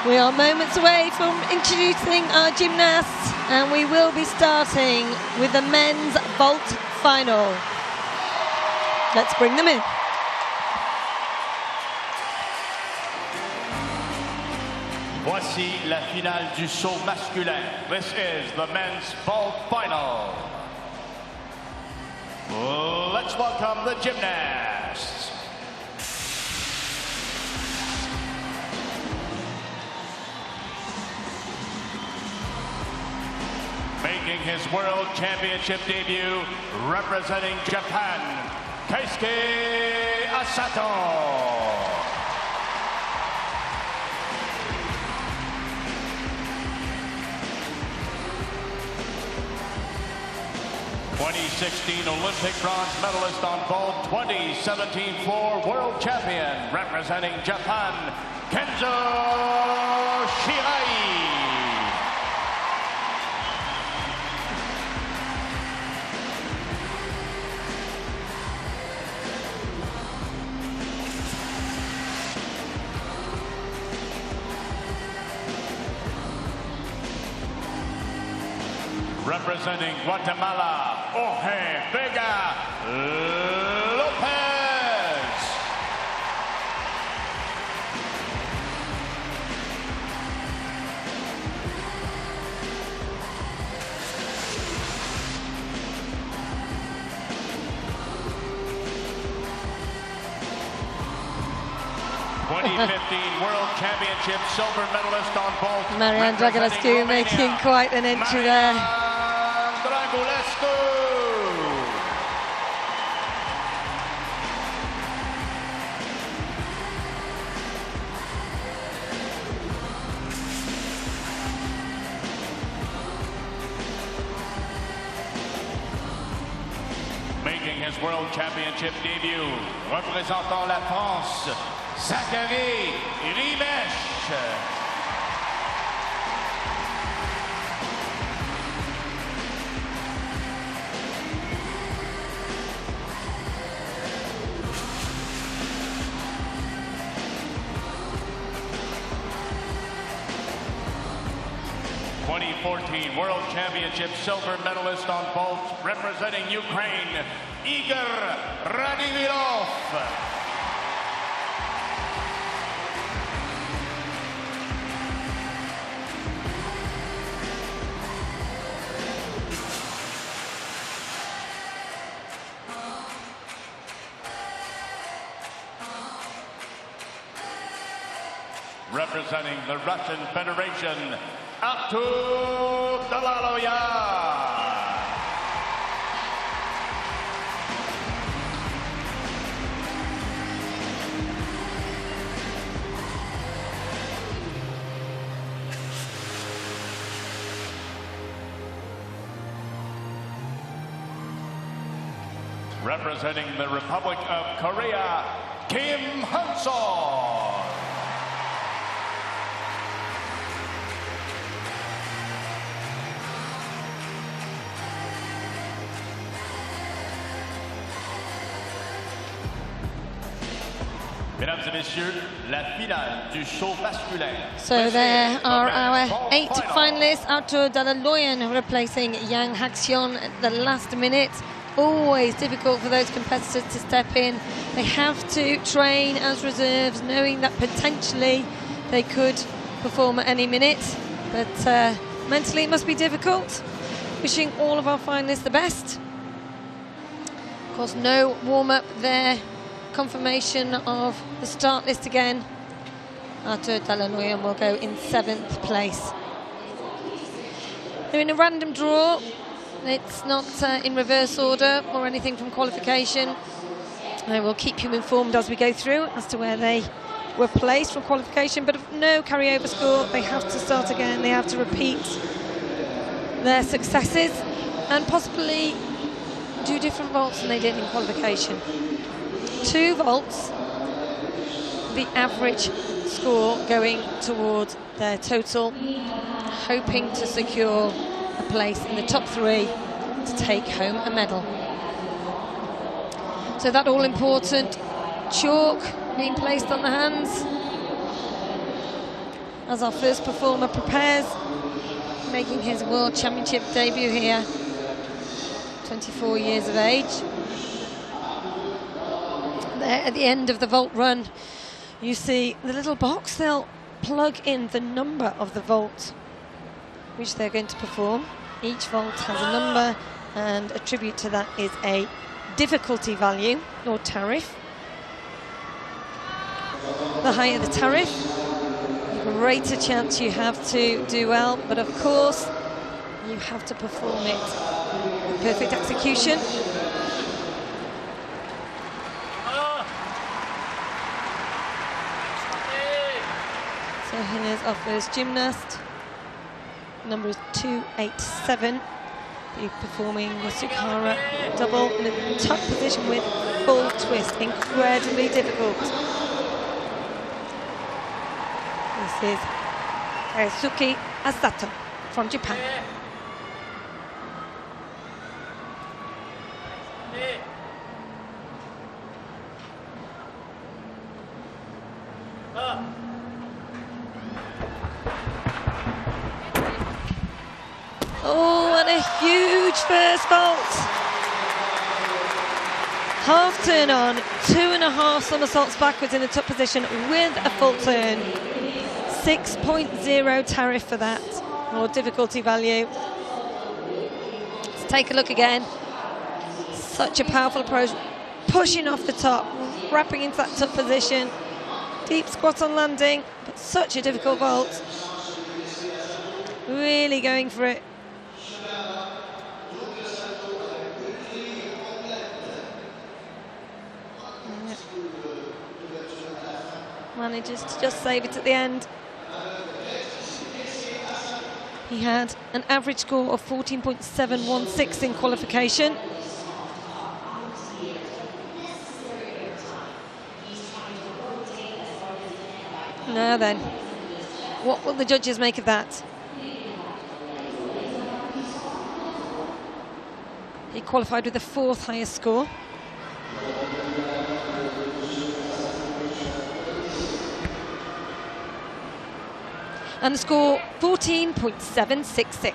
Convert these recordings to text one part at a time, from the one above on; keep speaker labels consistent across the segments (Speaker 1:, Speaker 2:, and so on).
Speaker 1: We are moments away from introducing our gymnasts, and we will be starting with the men's vault final. Let's bring them in.
Speaker 2: Voici la finale du saut masculin. This is the men's vault final. Let's welcome the gymnasts. Making his World Championship debut, representing Japan, Keisuke Asato. 2016 Olympic bronze medalist on vault, 2017 floor world champion, representing Japan, Kenzo Shirai. Representing Guatemala, Jorge Vega Lopez. '15 World Championship silver medalist on vault.
Speaker 1: Marianne Dragulescu making quite an entry there.
Speaker 2: Making his World Championship debut, représentant la France, Zachary Rimesh. '14 World Championship silver medalist on vault, representing Ukraine, Igor Radivilov. Representing the Russian Federation, Artur Dalaloya. Representing the Republic of Korea, Kim Hyun-soo. Mesdames et messieurs, la finale du saut masculin.
Speaker 1: So there are our 8 finalists. Artur Dalaloyan replacing Yang Haxion at the last minute. Always difficult for those competitors to step in. They have to train as reserves, knowing that potentially they could perform at any minute. But mentally it must be difficult. Wishing all of our finalists the best. Of course, no warm-up there. Confirmation of the start list again. Artur Dalaloyan will go in 7th place. They're in a random draw. It's not in reverse order or anything from qualification. I will keep you informed as we go through as to where they were placed from qualification, but no carryover score. They have to start again. They have to repeat their successes and possibly do different vaults than they did in qualification. 2 vaults, the average score going towards their total, hoping to secure a place in the top 3 to take home a medal. So that all-important chalk being placed on the hands. as our first performer prepares, making his World Championship debut here, 24 years of age. There at the end of the vault run, you see the little box. They'll plug in the number of the vault which they're going to perform. Each vault has a number, and a tribute to that is a difficulty value or tariff. The higher the tariff, the greater chance you have to do well, but of course you have to perform it with perfect execution. So here's our first gymnast. Number is 287. Be performing the Sukara double in a tuck position with full twist. Incredibly difficult. This is Suki Asato from Japan. Oh, and a huge first vault. Half turn on, 2.5 somersaults backwards in the top position with a full turn. 6.0 tariff for that, or difficulty value. Let's take a look again. Such a powerful approach, pushing off the top, wrapping into that top position. Deep squat on landing, but such a difficult vault. Really going for it. Manages to just save it at the end. He had an average score of 14.716 in qualification. Now then, what will the judges make of that? He qualified with the 4th highest score. And the score, 14.766.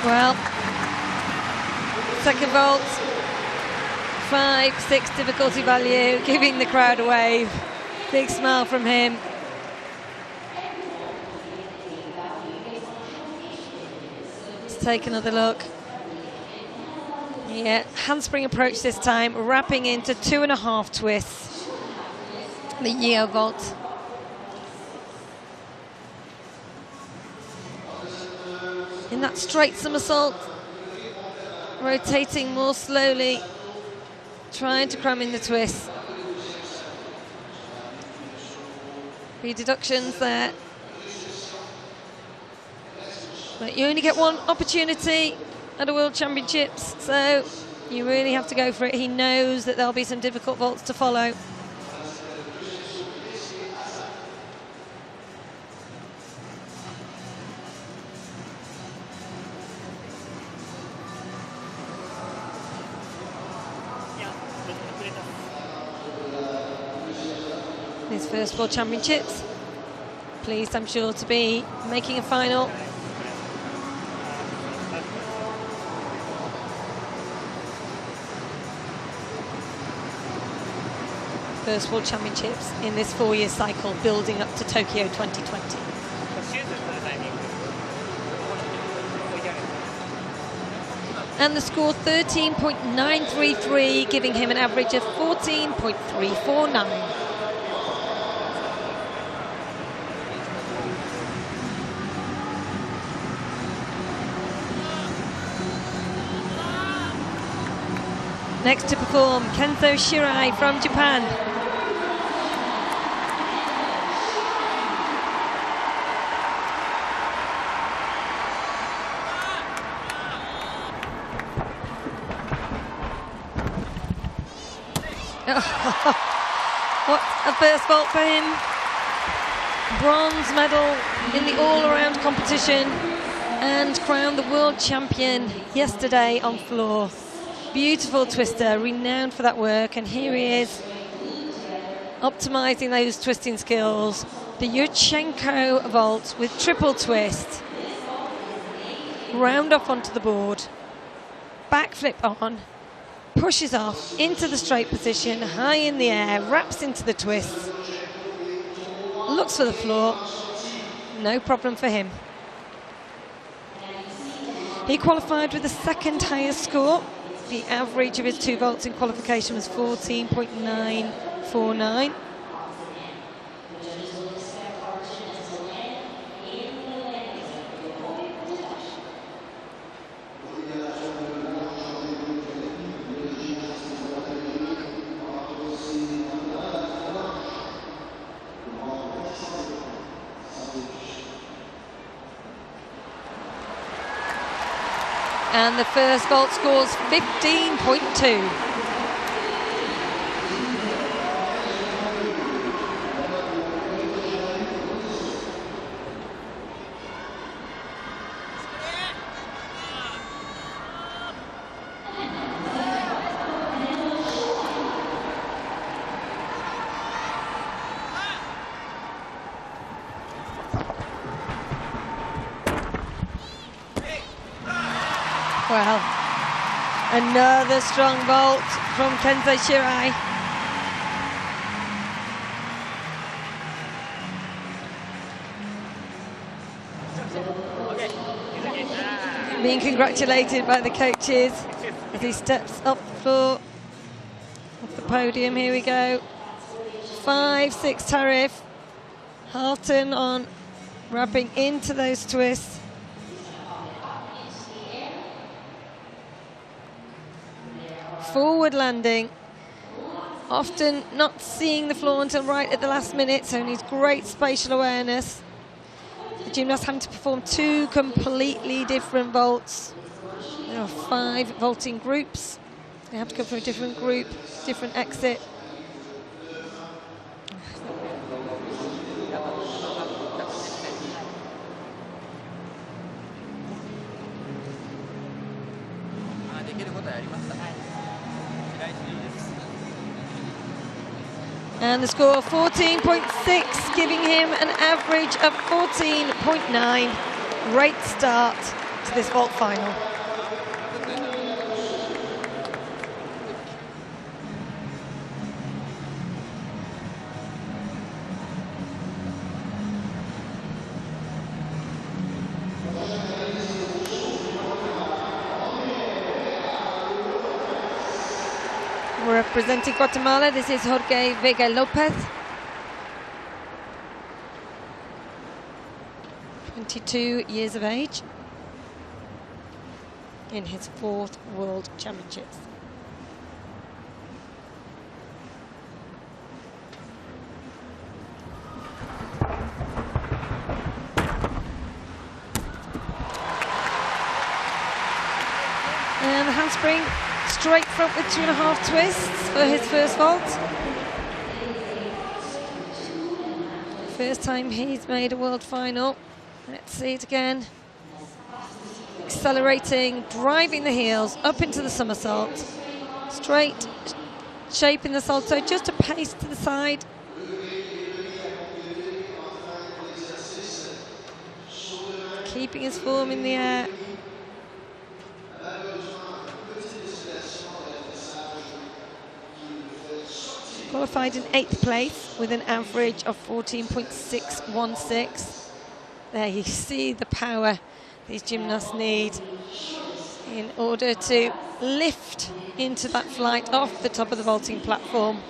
Speaker 1: Well, second vault, 5-6 difficulty value, giving the crowd a wave. Big smile from him. Let's take another look. Yeah, handspring approach this time, wrapping into 2.5 twists. The Yeo vault. In that straight somersault, rotating more slowly, trying to cram in the twist. Few deductions there. But you only get one opportunity at a World Championships, so you really have to go for it. He knows that there'll be some difficult vaults to follow. His first World Championships. Pleased, I'm sure, to be making a final. First World Championships in this 4-year cycle, building up to Tokyo 2020. And the score 13.933, giving him an average of 14.349. Next to perform, Kenzo Shirai from Japan. What a first vault for him. Bronze medal in the all-around competition and crowned the world champion yesterday on floor. Beautiful twister, renowned for that work, and here he is optimizing those twisting skills. The Yurchenko vault with triple twist. Round off onto the board, backflip on, pushes off into the straight position, high in the air, wraps into the twist, looks for the floor, no problem for him. He qualified with the second highest score. The average of his 2 vaults in qualification was 14.949. And the first vault scores 15.2. Well, another strong vault from Kenzo Shirai. Being congratulated by the coaches as he steps up the floor, off the podium. Here we go. 5-6 tariff. Halton on wrapping into those twists. Forward landing, often not seeing the floor until right at the last minute, so needs great spatial awareness. The gymnast having to perform 2 completely different vaults. There are 5 vaulting groups. They have to go through a different group, different exit. And the score 14.6, giving him an average of 14.9. Great start to this vault final. Representing Guatemala, this is Jorge Vega Lopez. 22 years of age in his 4th World Championships. And the handspring straight front with 2.5 twists for his first vault. First time he's made a world final. Let's see it again. Accelerating, driving the heels up into the somersault. Straight shape in the salto, just a pace to the side. Keeping his form in the air. Qualified in 8th place with an average of 14.616. There you see the power these gymnasts need in order to lift into that flight off the top of the vaulting platform.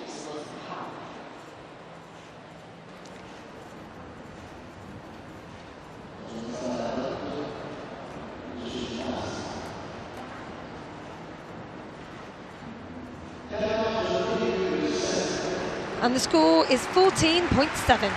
Speaker 1: And the score is 14.7.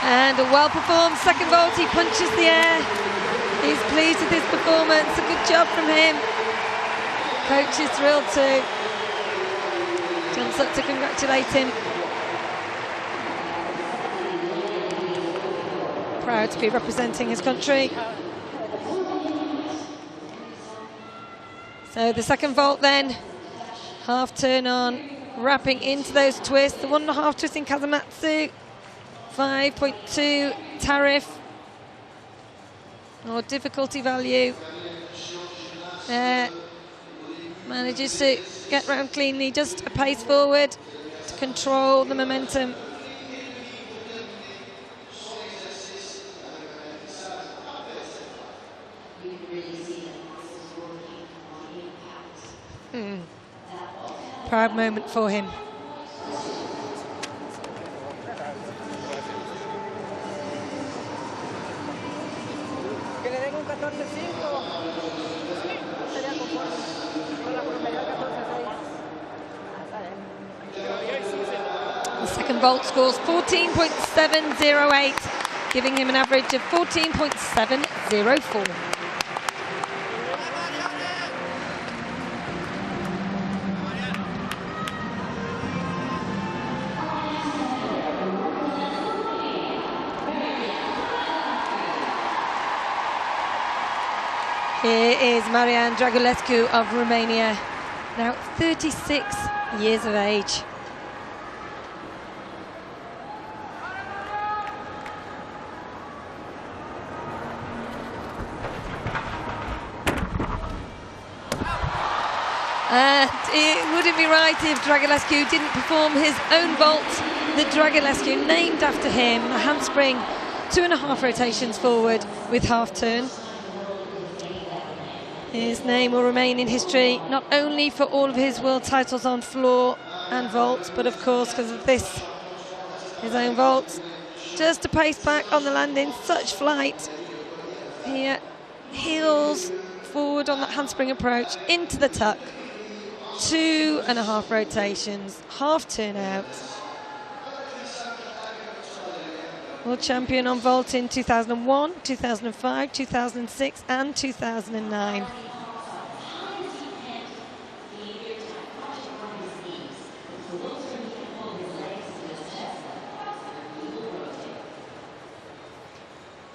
Speaker 1: And a well-performed second vault. He punches the air. He's pleased with his performance. A good job from him. Coach is thrilled too. Jumps up to congratulate him. Proud to be representing his country. So the second vault then. Half turn on. Wrapping into those twists. The 1.5 twist in Kazamatsu. 5.2 tariff or difficulty value. Manages to get round cleanly, just a pace forward to control the momentum. Proud moment for him. The second vault scores 14.708, giving him an average of 14.704. Here is Marian Dragulescu of Romania, now 36 years of age. And it wouldn't be right if Dragulescu didn't perform his own vault. The Dragulescu, named after him, a handspring, 2.5 rotations forward with half turn. His name will remain in history, not only for all of his world titles on floor and vault, but of course because of this, his own vault. Just a pace back on the landing, such flight. Here, heels forward on that handspring approach, into the tuck. 2.5 rotations, half turn out. World champion on vault in 2001, 2005, 2006 and 2009.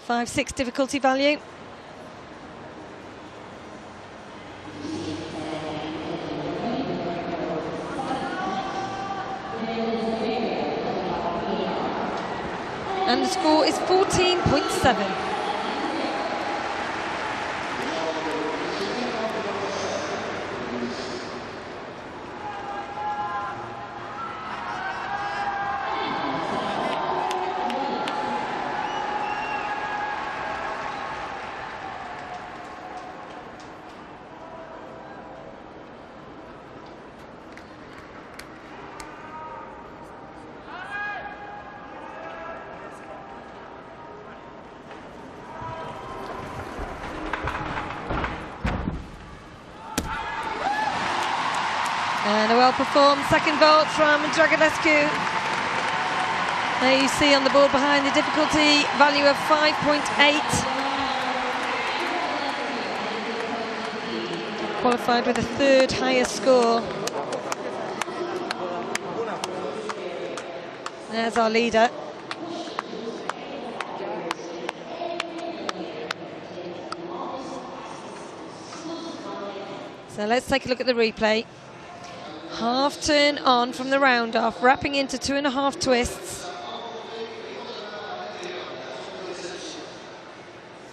Speaker 1: Five, 6 difficulty value. And the score is 14.7. And a well-performed second vault from Dragulescu. There you see on the board behind the difficulty value of 5.8. Qualified with a third highest score. There's our leader. So let's take a look at the replay. Half turn on from the round off, wrapping into 2.5 twists.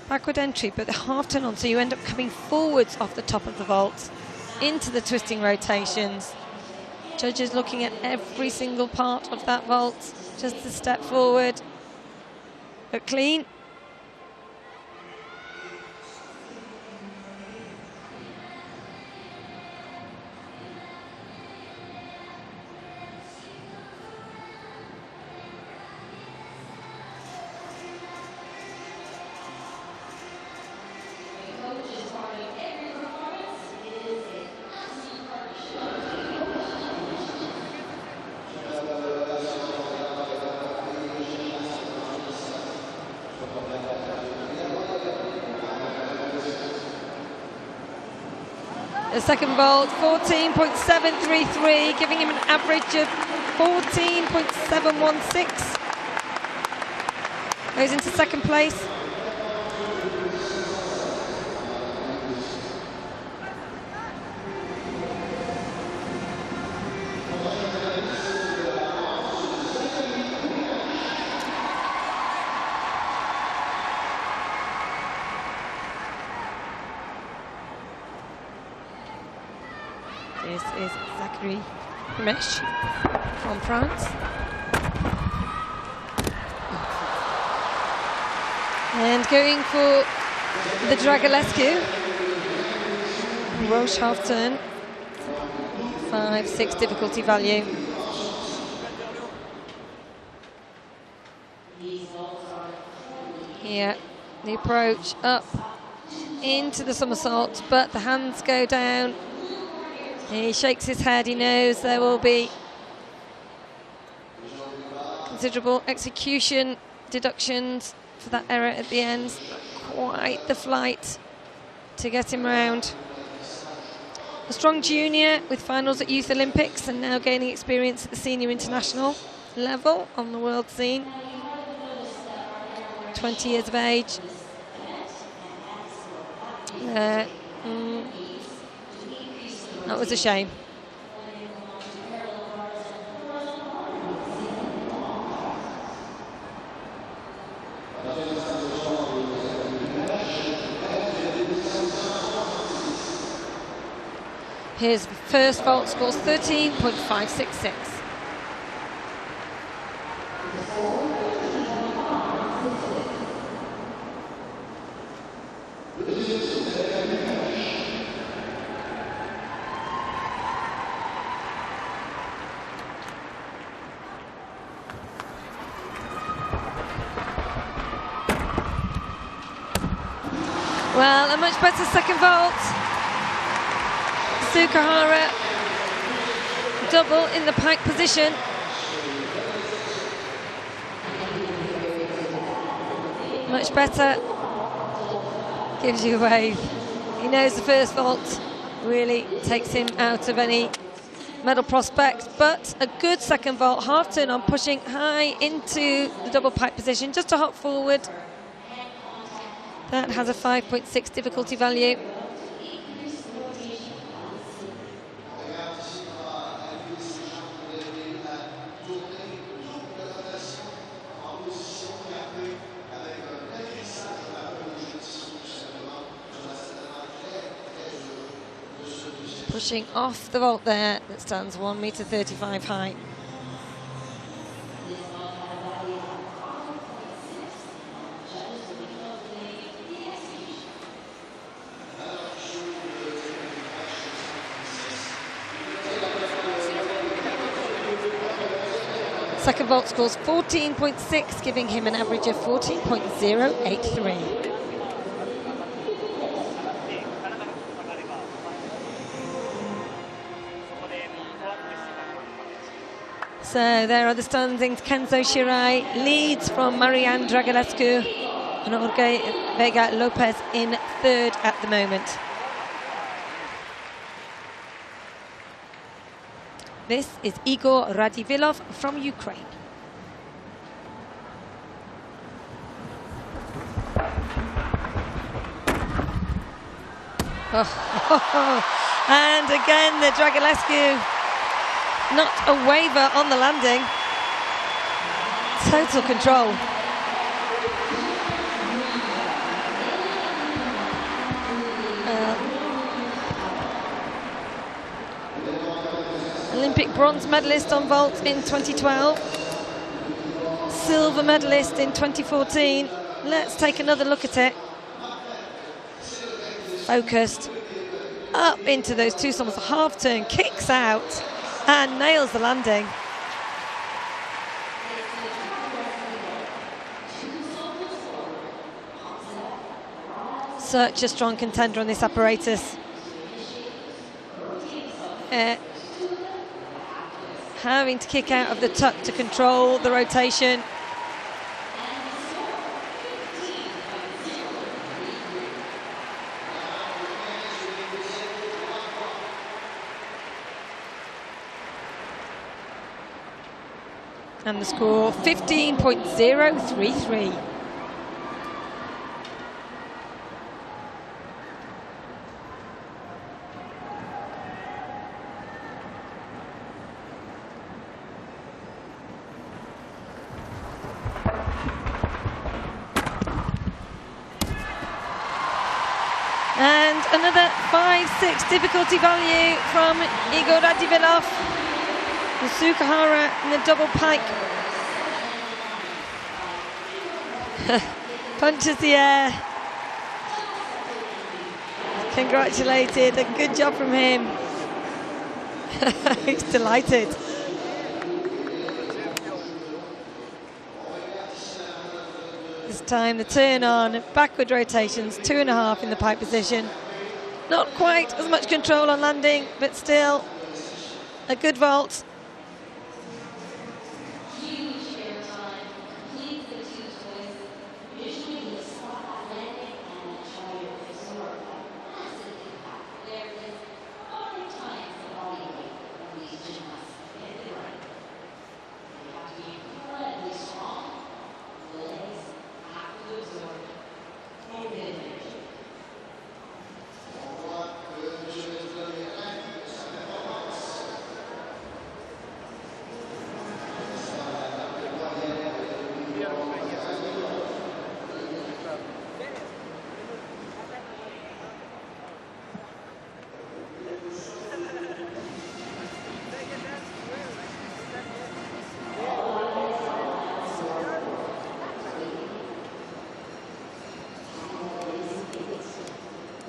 Speaker 1: Backward entry, but the half turn on, so you end up coming forwards off the top of the vault into the twisting rotations. Judges looking at every single part of that vault, just a step forward, but clean. The second vault, 14.733, giving him an average of 14.716. Goes into second place. This is Zachary Mesh from France. And going for the Dragulescu. Roche half turn. 5-6 difficulty value. Here, the approach up into the somersault, but the hands go down. He shakes his head, he knows there will be considerable execution deductions for that error at the end. Quite the flight to get him round. A strong junior with finals at Youth Olympics and now gaining experience at the senior international level on the world scene. 20 years of age. That was a shame. His first vault scores 13.566. Well, a much better second vault. Sukahara double in the pike position. Much better. Gives you a wave. He knows the first vault really takes him out of any medal prospect, but a good second vault, half turn on, pushing high into the double pike position, just a hop forward. That has a 5.6 difficulty value. Pushing off the vault there, that stands 1.35 meters high. Second vault scores 14.6, giving him an average of 14.083. So there are the standings. Kenzo Shirai leads from Marianne Dragulescu and Jorge Vega Lopez in third at the moment. This is Igor Radivilov from Ukraine. And again the Dragulescu not a waver on the landing. Total control. Olympic bronze medalist on vault in 2012. Silver medalist in 2014. Let's take another look at it. Focused. Up into those two somersaults, half turn, kicks out and nails the landing. Such a strong contender on this apparatus. Having to kick out of the tuck to control the rotation. And the score, 15.033. And another 5-6 difficulty value from Igor Radivilov. The Sukahara in the double pike. Punches the air. Congratulated, a good job from him. He's delighted. This time the turn on, backward rotations, 2.5 in the pike position. Not quite as much control on landing, but still a good vault.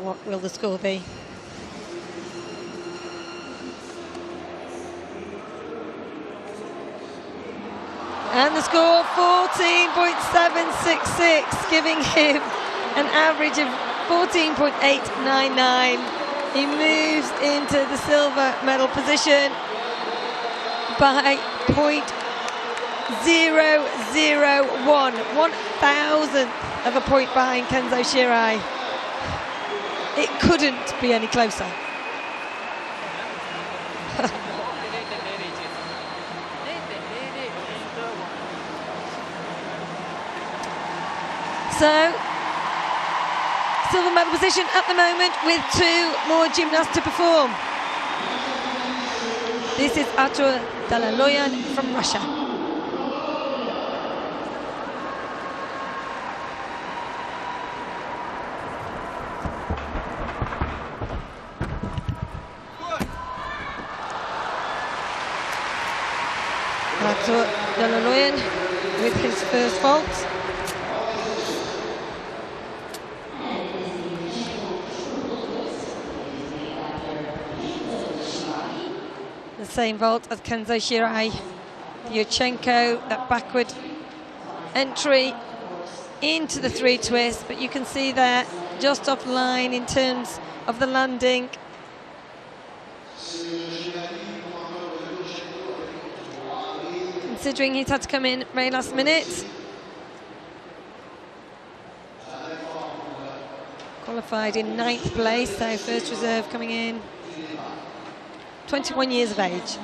Speaker 1: What will the score be? And the score, 14.766, giving him an average of 14.899. He moves into the silver medal position by 0.001, 1,000th of a point behind Kenzo Shirai. It couldn't be any closer. So, silver medal position at the moment with 2 more gymnasts to perform. This is Artur Dalaloyan from Russia. Artur Dalaloyan with his first vault. The same vault as Kenzo Shirai. Yurchenko, that backward entry into the 3 twist, but you can see there just offline in terms of the landing. Considering he's had to come in very last minute. Qualified in 9th place, so first reserve coming in. 21 years of age.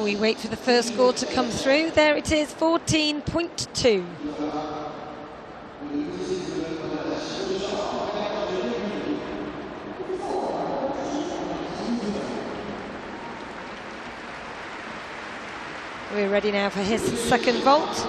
Speaker 1: we wait for the first score to come through. There it is, 14.2. We're ready now for his second vault.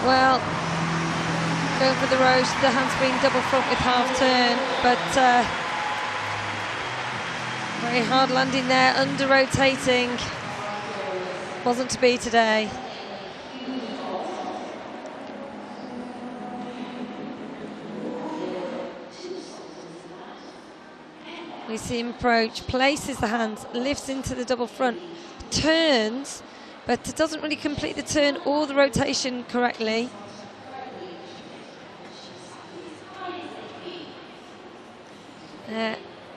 Speaker 1: Well, going for the roast, the handspring double front with half turn, but very hard landing there, under rotating. Wasn't to be today. We see him approach, places the hands, lifts into the double front, turns, but doesn't really complete the turn or the rotation correctly.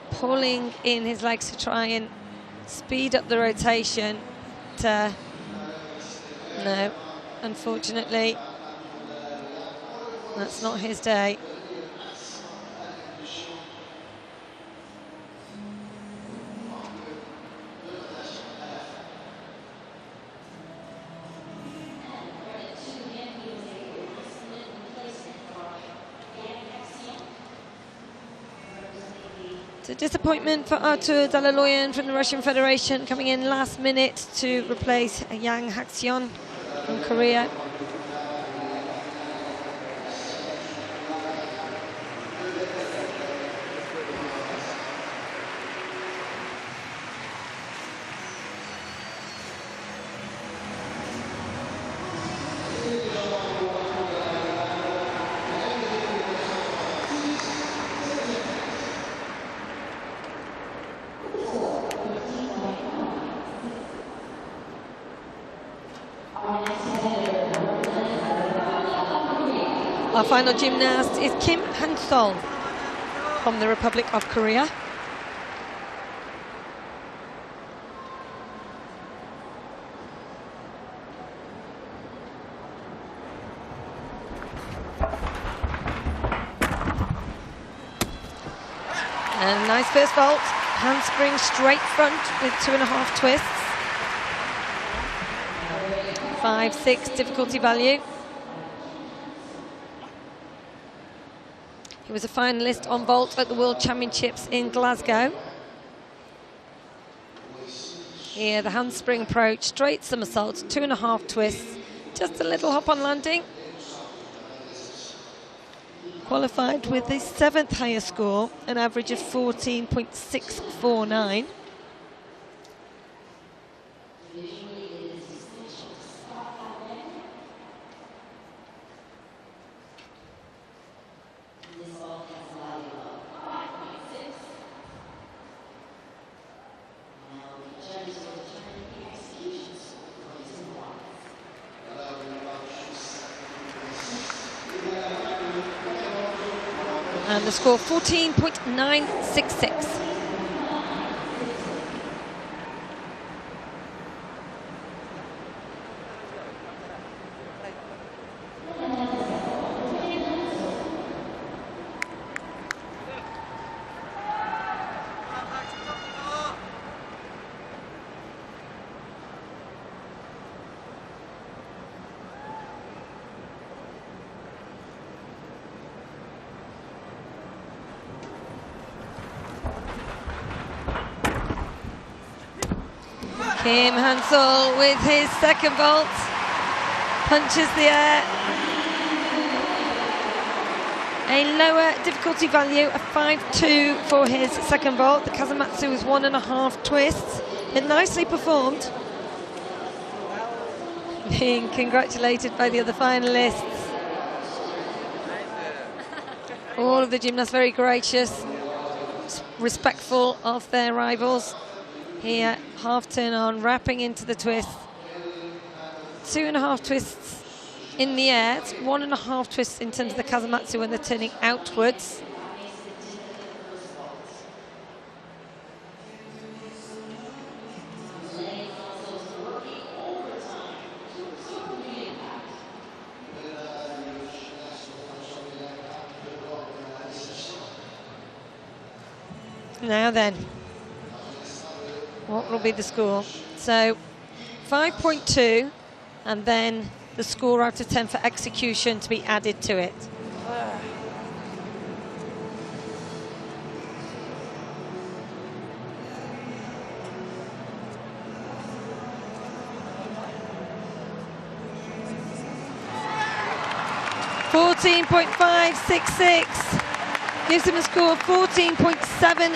Speaker 1: Pulling in his legs to try and speed up the rotation. No, unfortunately, that's not his day. It's a disappointment for Artur Dalaloyan from the Russian Federation, coming in last minute to replace Yang Hakseon from Korea. Our final gymnast is Kim Han-sol from the Republic of Korea. And nice first vault, handspring straight front with 2.5 twists. 5-6 difficulty value. He was a finalist on vault at the World Championships in Glasgow. Here, the handspring approach, straight somersault, 2.5 twists, just a little hop on landing. Qualified with the 7th highest score, an average of 14.649. And the score 14.966. Kim Han-sol with his second vault, punches the air. A lower difficulty value, a 5-2 for his second vault. The Kazumatsu was 1.5 twists, but nicely performed. Being congratulated by the other finalists. All of the gymnasts very gracious, respectful of their rivals. Here, half turn on, wrapping into the twist. 2.5 twists in the air. It's 1.5 twists in terms of the kazamatsu when they're turning outwards. Now then, what will be the score? So 5.2, and then the score out of 10 for execution to be added to it. .566 gives him a score of 14.766.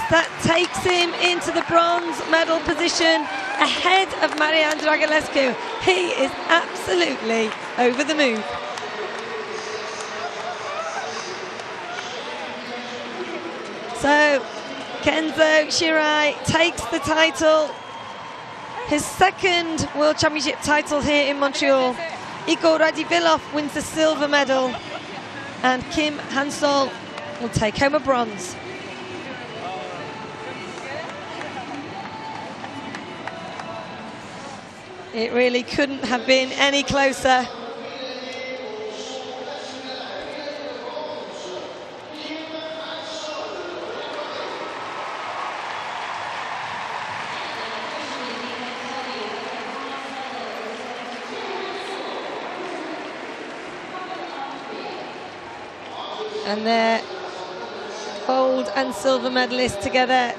Speaker 1: That takes him into the bronze medal position ahead of Marian Dragulescu. He is absolutely over the moon. So Kenzo Shirai takes the title, his second World Championship title here in Montreal. Igor Radivillov wins the silver medal, and Kim Hansol will take home a bronze. It really couldn't have been any closer. And they're gold and silver medalists together.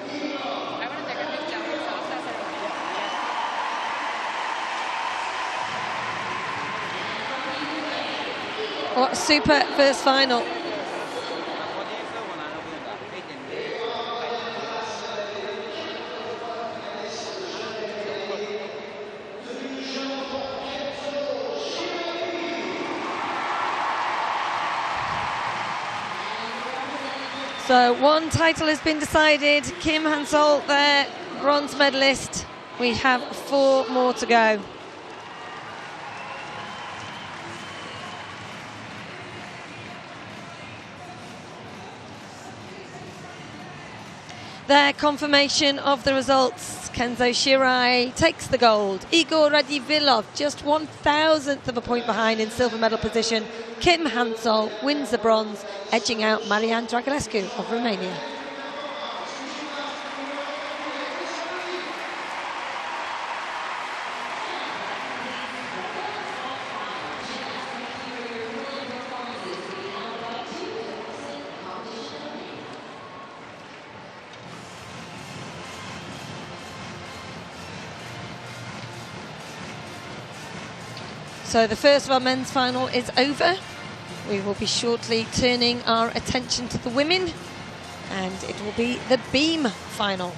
Speaker 1: What a super first final. So one title has been decided. Kim Hansol, their bronze medalist. We have 4 more to go. Their confirmation of the results. Kenzo Shirai takes the gold. Igor Radivillov just 1/1000th of a point behind in silver medal position. Kim Hansol wins the bronze, edging out Marian Dragulescu of Romania. So the first of our men's final is over. We will be shortly turning our attention to the women, and it will be the beam final.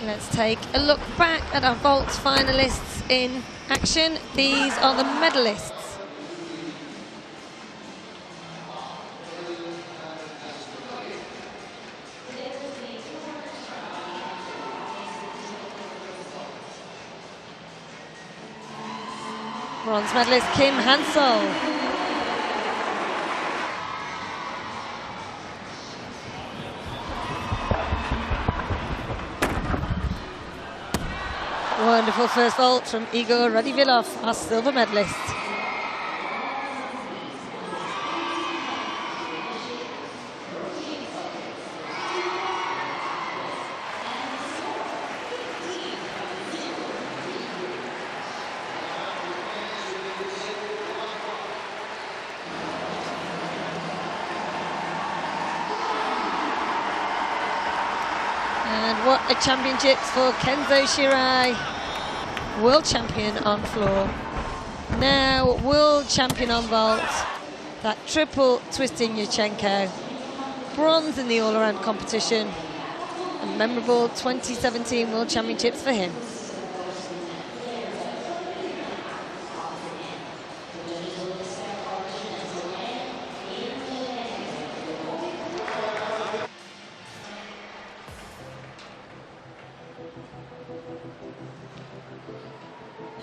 Speaker 1: Let's take a look back at our vault finalists in action. These are the medalists. Bronze medalist Kim Hansol. Wonderful first vault from Igor Radivillov, our silver medalist. And what a championships for Kenzo Shirai. World champion on floor, now world champion on vault. That triple twisting Yurchenko, bronze in the all-around competition. A memorable 2017 World Championships for him.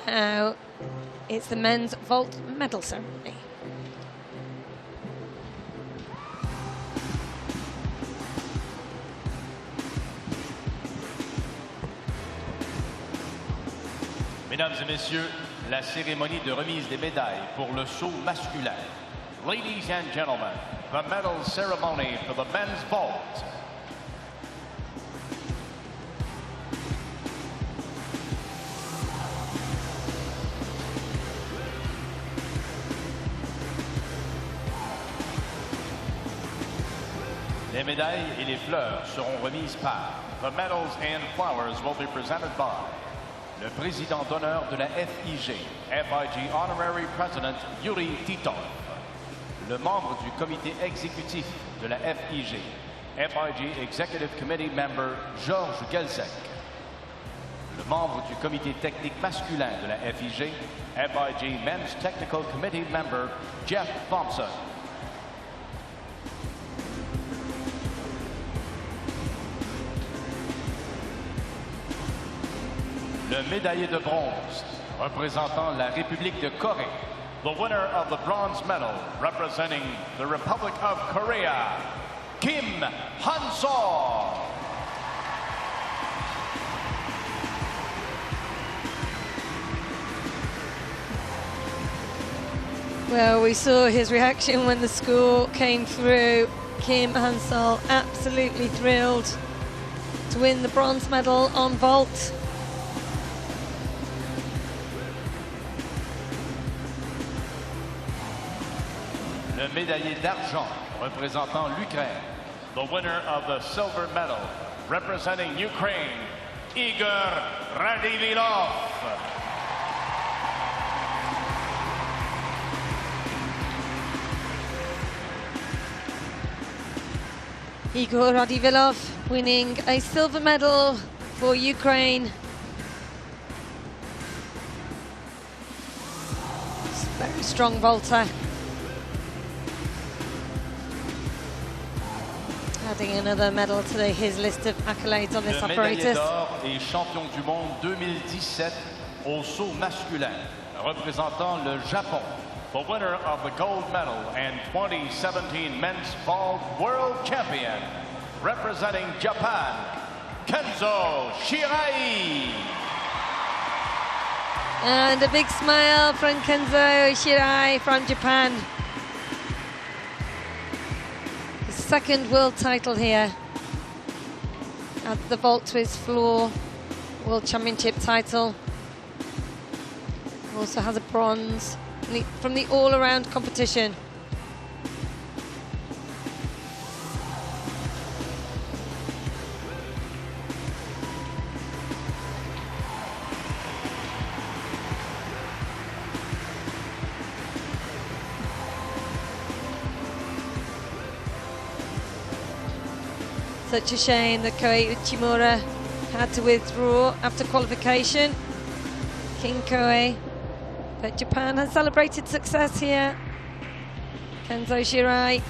Speaker 1: Now it's the men's vault medal ceremony.
Speaker 2: Mesdames et messieurs, la cérémonie de remise des médailles pour le saut masculin. Ladies and gentlemen, the medal ceremony for the men's vault. Les médailles et les fleurs seront remises par. The medals and flowers will be presented by le président d'honneur de la FIG, FIG Honorary President Yuri Titov, le membre du comité exécutif de la FIG, FIG Executive Committee Member Georges Gelzek, le membre du comité technique masculin de la FIG, FIG Men's Technical Committee Member Jeff Thompson. Le médaillé de bronze représentant la République de Corée. The winner of the bronze medal representing the Republic of Korea, Kim Han-sol.
Speaker 1: Well, we saw his reaction when the score came through. Kim Han-sol absolutely thrilled to win the bronze medal on vault.
Speaker 2: Le médaillé d'argent représentant l'Ukraine. The winner of the silver medal representing Ukraine, Igor Radivilov.
Speaker 1: Igor Radivilov winning a silver medal for Ukraine. Very strong vaulter. Adding another medal to his list of accolades on this
Speaker 2: Le médaillé
Speaker 1: apparatus.
Speaker 2: d'or et champion du monde 2017 au saut masculin, représentant le Japon. The winner of the gold medal and 2017 men's vault world champion, representing Japan, Kenzo Shirai.
Speaker 1: And a big smile from Kenzo Shirai from Japan. His second world title here. At the vault to his floor world championship title. Also has a bronze from the all-around competition. Such a shame that Koei Uchimura had to withdraw after qualification. King Koei. But Japan has celebrated success here. Kenzo Shirai.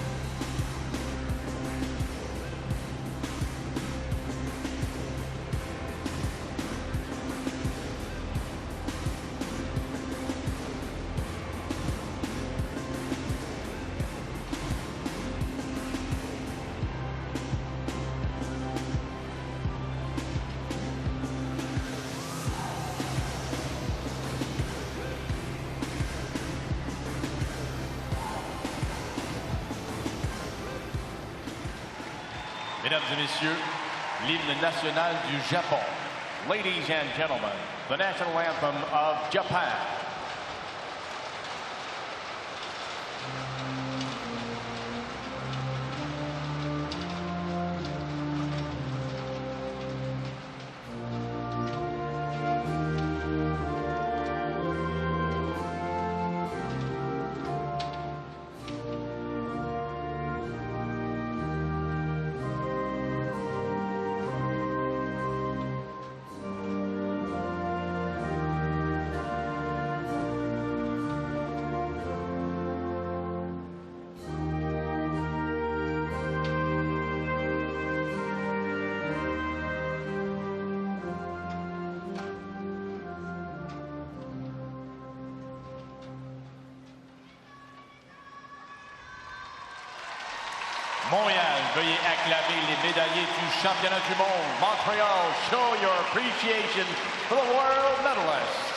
Speaker 2: Mesdames et messieurs, l'hymne national du Japon. Ladies and gentlemen, the national anthem of Japan. Montréal, veuillez acclamer les médaillés du championnat du monde. Montreal, show your appreciation for the world medalists.